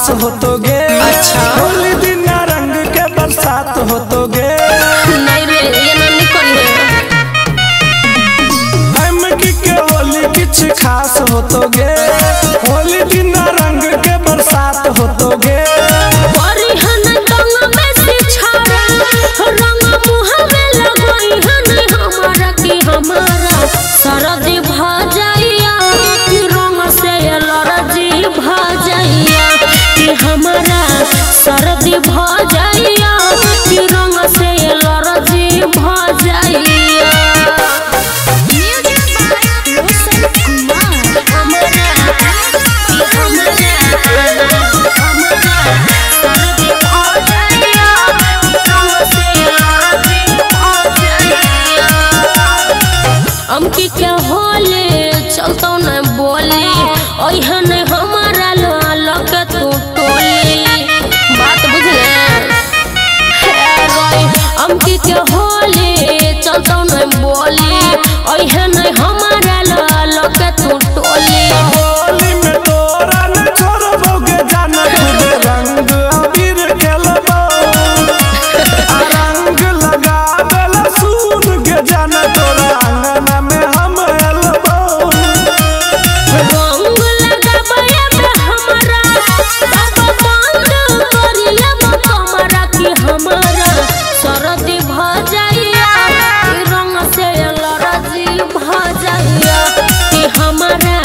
हो तो गे। अच्छा होली दिन रंग के बरसात हो तो गे। नहीं रे ये नहीं करिए। के होली किछ खास हो तो गे। होली दिन रंग के बरसात हो तो गे। सरदी भजाइया कि रंग से एलर्जी भजाइया कि हमारा सरदी भजाइया कि रंग से एलर्जी भजाइया। अमकी क्या होले चलतो न बोली ओहन हमारा लक तू टोली बात बुझले। अमकी क्या होले चलतो न बोली ओहन हमारा लक तू टोली। होली में तोरा न छोड़बोगे जाना तुझे रंग अबीर खेलबो। रंग लगा देला सून के जाना तोरा सरदी भजाइया कि रंग से एलर्जी भजाइया कि हमारा